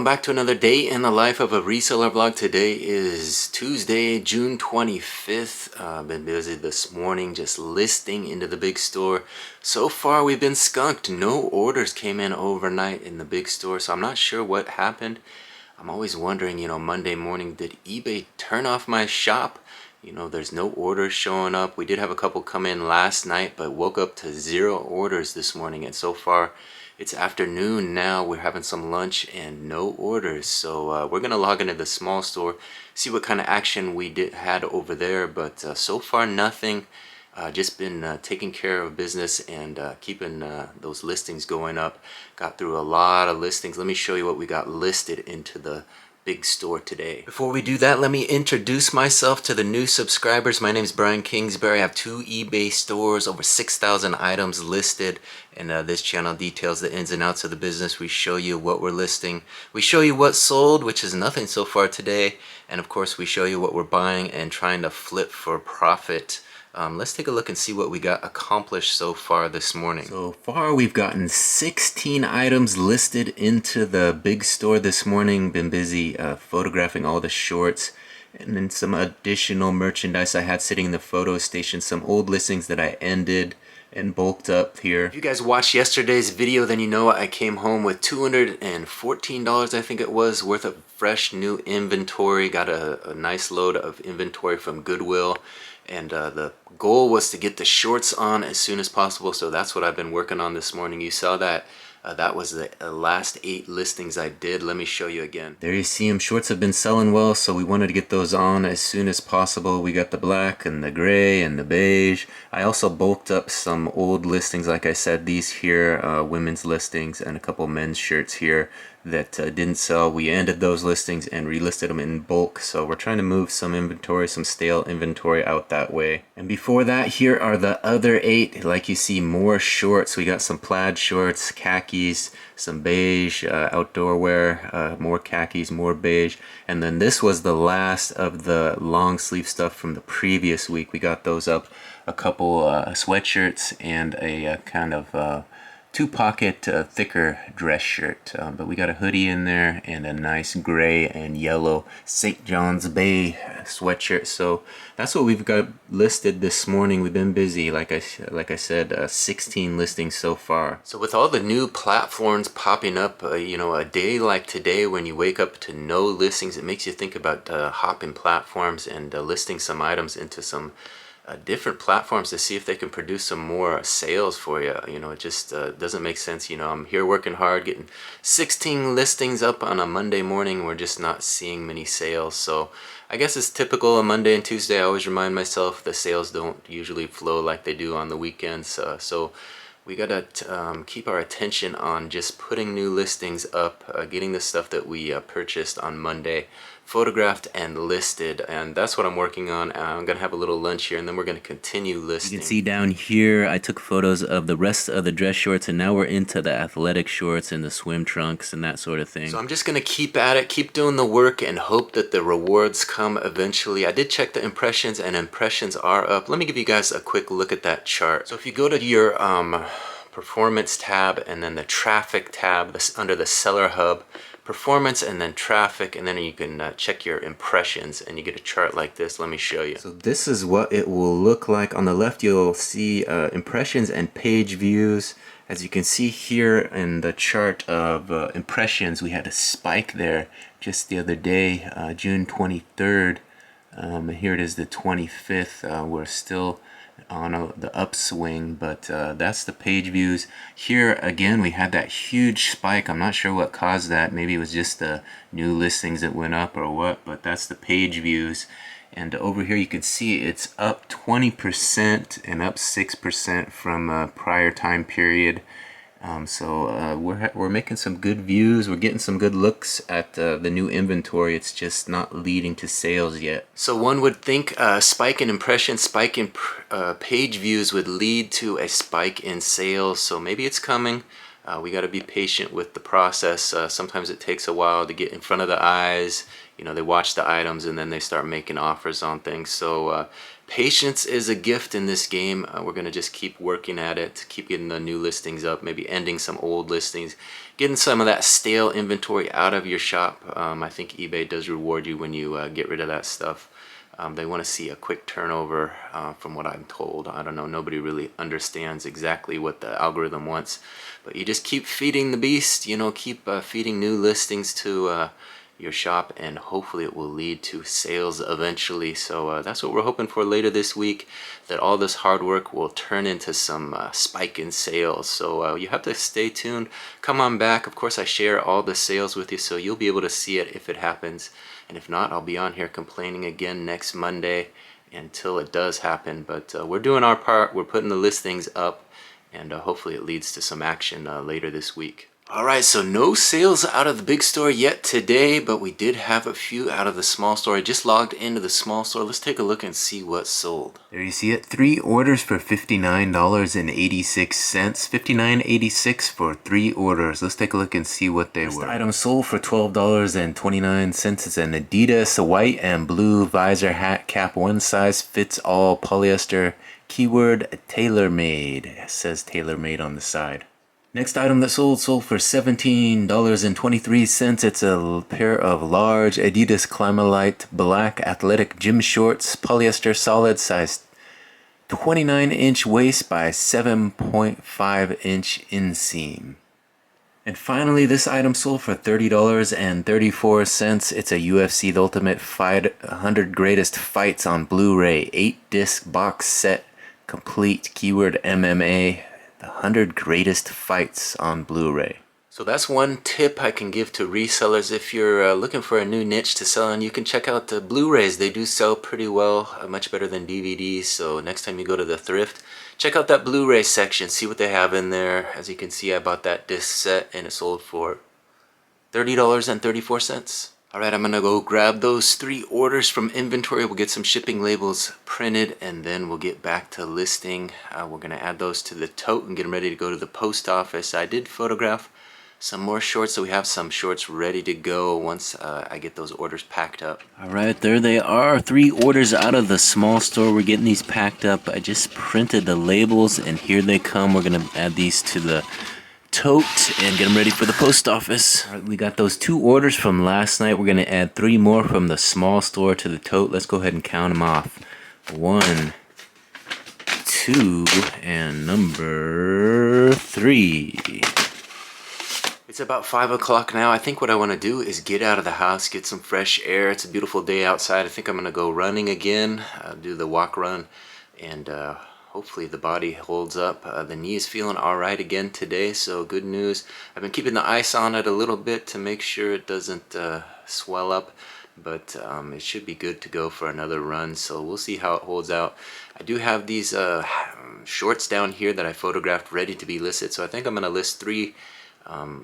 back to another day in the life of a reseller vlog. Today is Tuesday, June 25th. Been busy this morning just listing into the big store. So far we've been skunked. No orders came in overnight in the big store, so I'm not sure what happened. I'm always wondering, Monday morning, did eBay turn off my shop? There's no orders showing up. We did have a couple come in last night, but woke up to 0 orders this morning, and so far it's afternoon now. We're having some lunch and no orders, so we're gonna log into the small store, see what kind of action we had over there, but so far nothing. Just been taking care of business and keeping those listings going up. Got through a lot of listings. Let me show you what we got listed into the big store today. Before we do that, let me introduce myself to the new subscribers. My name is Brian Kingsbury. I have 2 eBay stores, over 6,000 items listed, and this channel details the ins and outs of the business. We show you what we're listing. We show you what sold, which is nothing so far today, and of course we show you what we're buying and trying to flip for profit. Let's take a look and see what we got accomplished so far this morning. So far we've gotten 16 items listed into the big store this morning. Been busy photographing all the shorts and then some additional merchandise I had sitting in the photo station, some old listings that I ended and bulked up here. If you guys watched yesterday's video, then you know I came home with $214, I think it was, worth of fresh new inventory. Got a nice load of inventory from Goodwill. And the goal was to get the shorts on as soon as possible, so that's what I've been working on this morning. You saw that. That was the last 8 listings I did. Let me show you again. There you see them. Shorts have been selling well, so we wanted to get those on as soon as possible. We got the black and the gray and the beige. I also bulked up some old listings, like I said, these here, women's listings, and a couple men's shirts here that didn't sell. We ended those listings and relisted them in bulk, so we're trying to move some inventory, some stale inventory out that way. And before that, here are the other 8. Like you see, more shorts. We got some plaid shorts, khakis, some beige outdoor wear, more khakis, more beige, and then this was the last of the long sleeve stuff from the previous week. We got those up, a couple sweatshirts and a kind of 2-pocket thicker dress shirt, but we got a hoodie in there and a nice gray and yellow St. John's Bay sweatshirt. So that's what we've got listed this morning. We've been busy, like I said, 16 listings so far. So with all the new platforms popping up, a day like today when you wake up to no listings, it makes you think about hopping platforms and listing some items into some different platforms to see if they can produce some more sales for you. It just doesn't make sense. I'm here working hard, getting 16 listings up on a Monday morning. We're just not seeing many sales. So I guess it's typical on Monday and Tuesday. I always remind myself the sales don't usually flow like they do on the weekends. So we gotta keep our attention on just putting new listings up, getting the stuff that we purchased on Monday photographed and listed, and that's what I'm working on. I'm gonna have a little lunch here and then we're gonna continue listing. You can see down here I took photos of the rest of the dress shorts, and now we're into the athletic shorts and the swim trunks and that sort of thing. So I'm just gonna keep at it, keep doing the work, and hope that the rewards come eventually. I did check the impressions, and impressions are up. Let me give you guys a quick look at that chart. So if you go to your performance tab and then the traffic tab under the seller hub, performance and then traffic, and then you can check your impressions and you get a chart like this. Let me show you. So this is what it will look like. On the left you'll see impressions and page views. As you can see here in the chart of impressions, we had a spike there just the other day, June 23rd. Here it is, the 25th. We're still on the upswing, but that's the page views. Here again we had that huge spike. I'm not sure what caused that. Maybe it was just the new listings that went up or what, but that's the page views. And over here you can see it's up 20% and up 6% from a prior time period. So we're making some good views. We're getting some good looks at the new inventory. It's just not leading to sales yet. So one would think a spike in impressions, spike in page views would lead to a spike in sales. So maybe it's coming. We got to be patient with the process. Sometimes it takes a while to get in front of the eyes. They watch the items and then they start making offers on things. So Patience is a gift in this game. We're going to just keep working at it, keep getting the new listings up, maybe ending some old listings, getting some of that stale inventory out of your shop. I think eBay does reward you when you get rid of that stuff. They want to see a quick turnover, from what I'm told. I don't know, nobody really understands exactly what the algorithm wants, but you just keep feeding the beast, you know, keep feeding new listings to your shop, and hopefully it will lead to sales eventually. So that's what we're hoping for later this week, that all this hard work will turn into some spike in sales. So you have to stay tuned, come on back. Of course, I share all the sales with you, so you'll be able to see it if it happens, and if not, I'll be on here complaining again next Monday until it does happen. But we're doing our part, we're putting the listings up, and hopefully it leads to some action later this week. Alright, so no sales out of the big store yet today, but we did have a few out of the small store. I just logged into the small store. Let's take a look and see what sold. There you see it, 3 orders for $59.86. $59.86 for 3 orders. Let's take a look and see what they were. This item sold for $12.29. It's an Adidas white and blue visor hat cap, one size fits all polyester. Keyword tailor-made. It says tailor-made on the side. Next item that sold for $17.23. It's a pair of large Adidas Climalite black athletic gym shorts, polyester solid, size 29-inch waist by 7.5-inch inseam. And finally, this item sold for $30.34. It's a UFC The Ultimate Fight 100 Greatest Fights on Blu-ray 8-disc box set, complete. Keyword MMA. The 100 Greatest Fights on Blu-ray. So that's one tip I can give to resellers. If you're looking for a new niche to sell on, you can check out the Blu-rays. They do sell pretty well, much better than DVDs. So next time you go to the thrift, check out that Blu-ray section, see what they have in there. As you can see, I bought that disc set and it sold for $30.34. Alright, I'm gonna go grab those 3 orders from inventory. We'll get some shipping labels printed, and then we'll get back to listing. We're gonna add those to the tote and get them ready to go to the post office. I did photograph some more shorts, so we have some shorts ready to go once I get those orders packed up. Alright, there they are. 3 orders out of the small store. We're getting these packed up. I just printed the labels, and here they come. We're gonna add these to the tote and get them ready for the post office. All right, we got those 2 orders from last night. We're going to add 3 more from the small store to the tote. Let's go ahead and count them off. 1, 2, and number 3. It's about 5 o'clock now. I think what I want to do is get out of the house, get some fresh air. It's a beautiful day outside. I think I'm going to go running again, do the walk run, and hopefully the body holds up. The knee is feeling alright again today, so good news. I've been keeping the ice on it a little bit to make sure it doesn't swell up, but it should be good to go for another run, so we'll see how it holds out. I do have these shorts down here that I photographed ready to be listed, so I think I'm going to list 3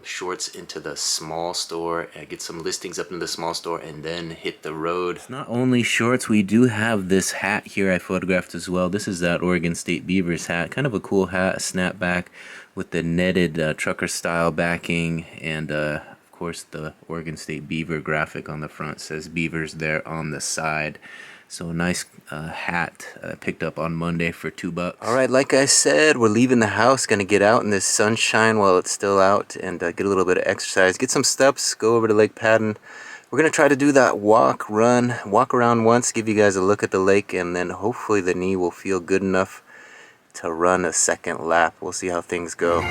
shorts into the small store, get some listings up in the small store, and then hit the road. It's not only shorts, we do have this hat here I photographed as well. This is that Oregon State Beavers hat, kind of a cool hat, a snapback with the netted trucker style backing, and of course the Oregon State Beaver graphic on the front says Beavers there on the side. So a nice hat picked up on Monday for $2. Alright, like I said, we're leaving the house, gonna get out in this sunshine while it's still out and get a little bit of exercise, get some steps, go over to Lake Patton. We're gonna try to do that walk around once, give you guys a look at the lake, and then hopefully the knee will feel good enough to run a second lap. We'll see how things go.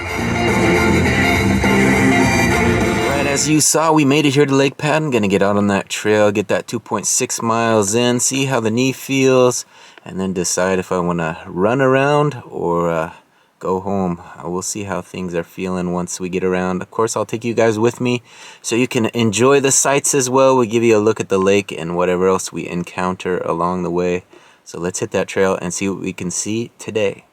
As you saw, we made it here to Lake Patton. Gonna get out on that trail, get that 2.6 miles in, see how the knee feels, and then decide if I want to run around or go home. We'll see how things are feeling once we get around. Of course, I'll take you guys with me so you can enjoy the sights as well. We'll give you a look at the lake and whatever else we encounter along the way. So let's hit that trail and see what we can see today.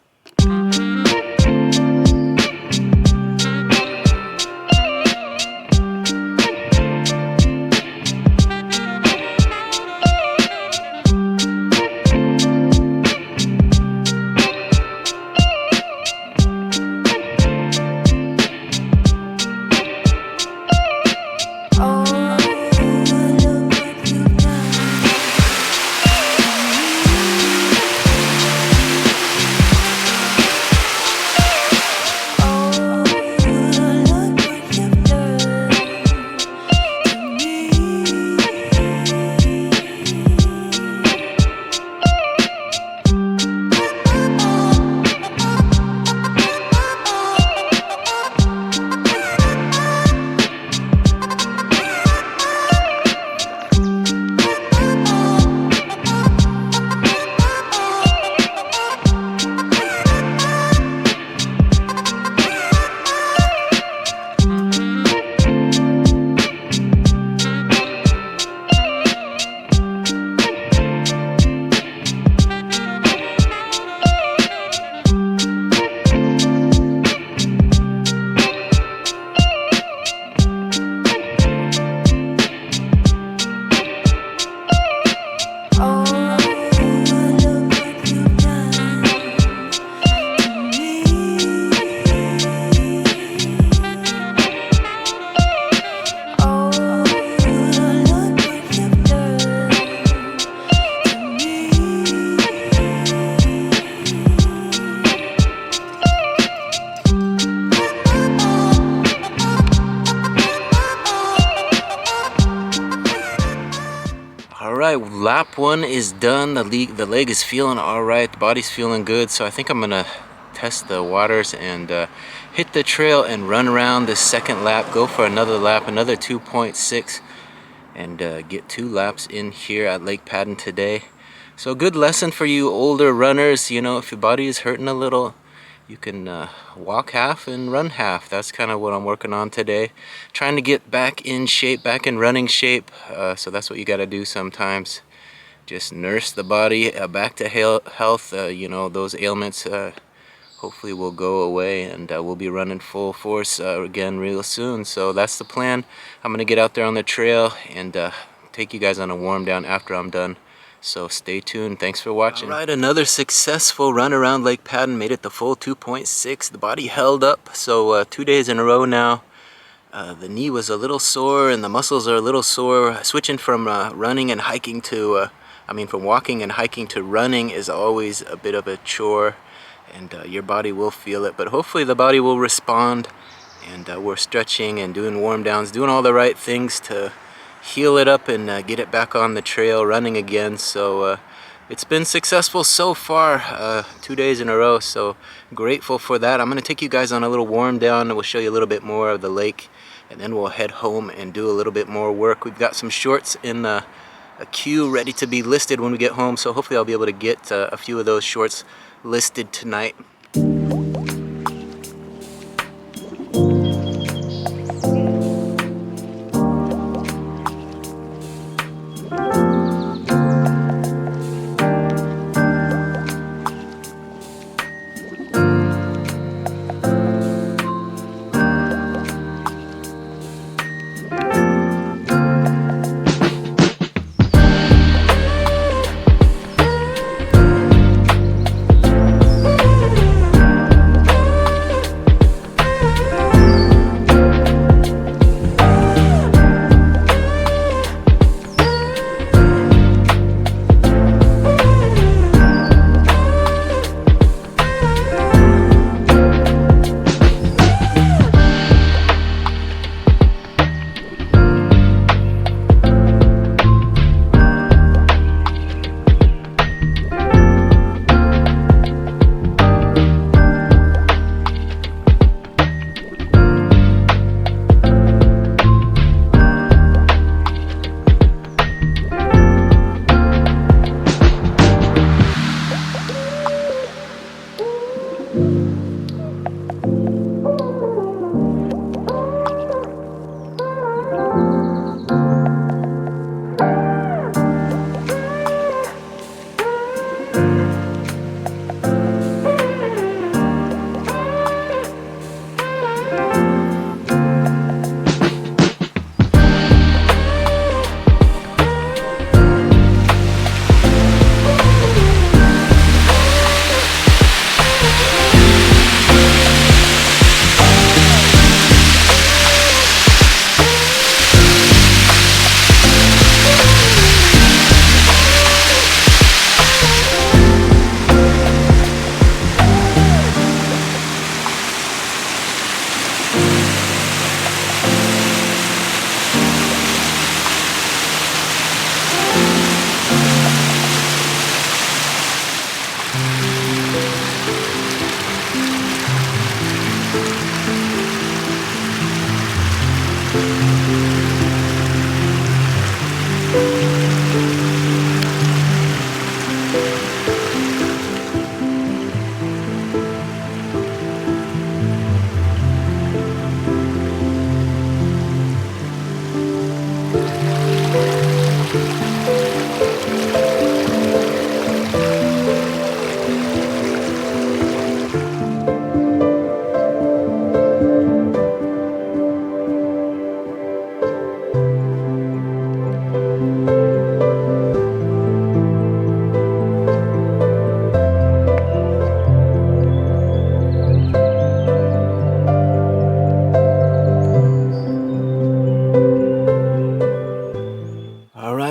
Alright, lap 1 is done. The leg is feeling alright, the body's feeling good, so I think I'm gonna test the waters and hit the trail and run around this second lap, go for another lap, another 2.6, and get 2 laps in here at Lake Padden today. So good lesson for you older runners, you know, if your body is hurting a little, you can walk half and run half. That's kind of what I'm working on today. Trying to get back in shape, back in running shape. So that's what you got to do sometimes. Just nurse the body back to health. You know, those ailments hopefully will go away, and we'll be running full force again real soon. So that's the plan. I'm going to get out there on the trail and take you guys on a warm down after I'm done. So stay tuned. Thanks for watching. Alright, another successful run around Lake Padden. Made it the full 2.6. The body held up. So 2 days in a row now. The knee was a little sore and the muscles are a little sore. Switching from running and hiking to, from walking and hiking to running is always a bit of a chore. And your body will feel it. But hopefully the body will respond. And we're stretching and doing warm downs. Doing all the right things to heal it up and get it back on the trail running again. So it's been successful so far, 2 days in a row, so grateful for that. I'm going to take you guys on a little warm down and we'll show you a little bit more of the lake, and then we'll head home and do a little bit more work. We've got some shorts in a queue ready to be listed when we get home, so hopefully I'll be able to get a few of those shorts listed tonight.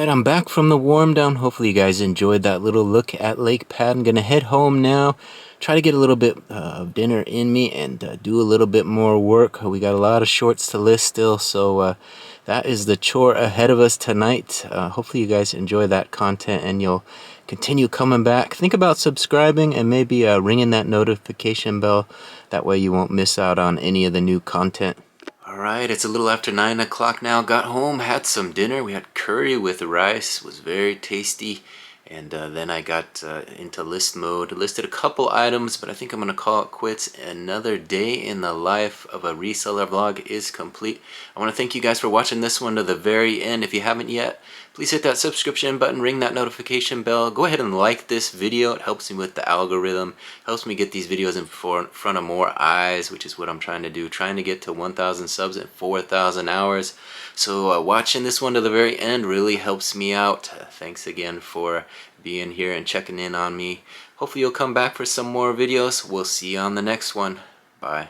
I'm back from the warm down. Hopefully you guys enjoyed that little look at Lake Padden. Gonna head home now, try to get a little bit of dinner in me and do a little bit more work. We got a lot of shorts to list still, so that is the chore ahead of us tonight. Hopefully you guys enjoy that content and you'll continue coming back. Think about subscribing and maybe ringing that notification bell. That way you won't miss out on any of the new content. Alright, it's a little after 9 o'clock now. Got home, had some dinner. We had curry with rice. It was very tasty. And then I got into list mode. Listed a couple items, but I think I'm going to call it quits. Another day in the life of a reseller vlog is complete. I want to thank you guys for watching this one to the very end. If you haven't yet, please hit that subscription button, ring that notification bell. Go ahead and like this video. It helps me with the algorithm. Helps me get these videos in front of more eyes, which is what I'm trying to do. Trying to get to 1,000 subs in 4,000 hours. So watching this one to the very end really helps me out. Thanks again for being here and checking in on me. Hopefully you'll come back for some more videos. We'll see you on the next one. Bye.